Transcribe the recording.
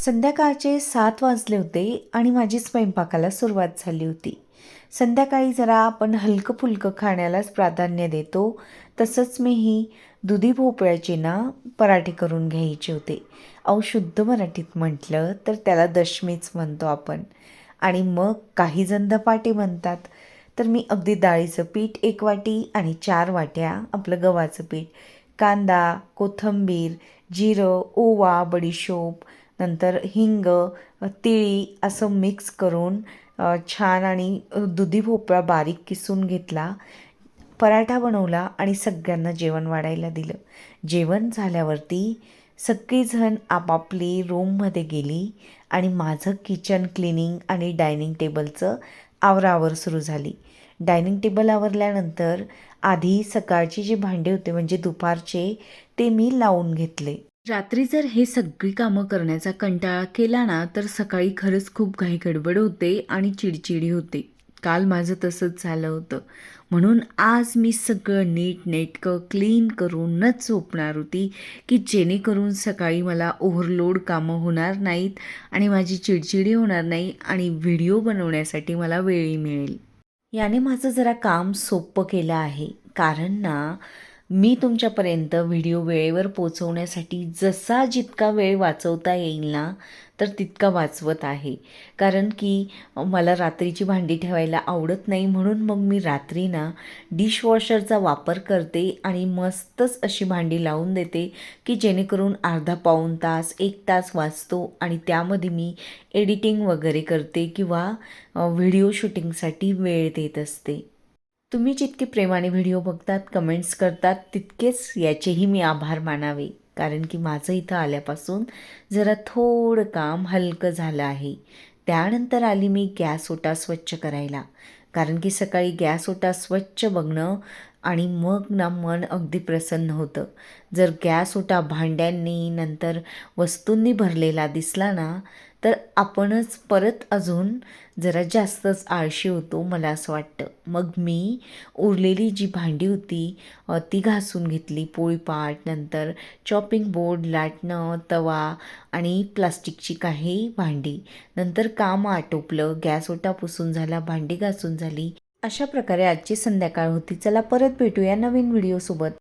संध्याकाळचे 7 वाजले होते आणि माझी स्वयंपाकाला सुरुवात झाली होती. संध्याकाळी जरा आपण हलकं-फुलकं खाण्यालाच प्राधान्य देतो. तसंच मीही दुधी भोपळ्याचे ना पराठे करून घ्यायचे होते. अहो शुद्ध मराठीत म्हटलं तर त्याला दशमीच म्हणतो आपण. आणि मग काही जण धपाटे म्हणतात. तर मी अगदी डाळीचं पीठ 1 वाटी आणि 4 वाट्या आपलं गव्हाचं पीठ, कांदा, कोथिंबीर, जिरं, ओवा, बडीशोप, नंतर हिंग, तिळी असं मिक्स करून छान आणि दुधी भोपळा बारीक किसून घेतला. पराठा बनवला आणि सगळ्यांना जेवण वाढायला दिलं. जेवण झाल्यावरती सगळीजण आपापली रूममध्ये गेली आणि माझं किचन क्लिनिंग आणि डायनिंग टेबलचं आवराआवर सुरू झाली. डायनिंग टेबल आवरल्यानंतर आधी सकाळची जी भांडी होते म्हणजे दुपारचे ते मी लावून घेतले. रात्री जर हे सगळी कामं करण्याचा कंटाळा केला ना तर सकाळी खरंच खूप घाई गडबड होते आणि चिडचिडी होते. काल माझं तसंच झालं होतं. म्हणून आज मी सगळं नीटनेटकं क्लीन करूनच झोपणार होती की जेणेकरून सकाळी मला ओव्हरलोड कामं होणार नाहीत आणि माझी चिडचिडी होणार नाही आणि व्हिडिओ बनवण्यासाठी मला वेळही मिळेल. याने माझं जरा काम सोपं केलं आहे. कारण ना मी तुमच्यापर्यंत व्हिडिओ वेळेवर पोहोचवण्यासाठी जितका वेळ वाचवता येईल ना तर तितका वाचवत आहे. कारण की मला रात्रीची भांडी ठेवायला आवडत नाही, म्हणून मग मी रात्री ना डिशवॉशरचा वापर करते आणि मस्तच अशी भांडी लावून देते की जेणेकरून अर्धा पाऊण तास 1 तास वाचतो आणि त्यामध्ये मी एडिटिंग वगैरे करते किंवा व्हिडिओ शूटिंगसाठी वेळ देत असते. तुम्ही जितके प्रेमाने व्हिडिओ बघतात, कमेंट्स करतात, तितकेच याचेही मी आभार मानावे. कारण की माझं इथं आल्यापासून जरा थोडं काम हलकं झालं आहे. त्यानंतर आली मी गॅस ओटा स्वच्छ करायला. कारण की सकाळी गॅस ओटा स्वच्छ बघणं आणि मग ना मन अगदी प्रसन्न होतं. जर गॅस ओटा भांड्यांनी नंतर वस्तूंनी भरलेला दिसला ना तर आपणच परत अजून जरा जास्तच आळशी होतो, मला असं वाटतं. मग मी उरलेली जी भांडी होती ती घासून घेतली. पोळीपाट, नंतर चॉपिंग बोर्ड, लाटणं, तवा आणि प्लास्टिकची काही भांडी. नंतर काम आटोपलं, गॅस ओटा पुसून झाला, भांडी घासून झाली. अशा प्रकारे आजची संध्याकाळ होती. चला परत भेटूया नवीन व्हिडिओसोबत.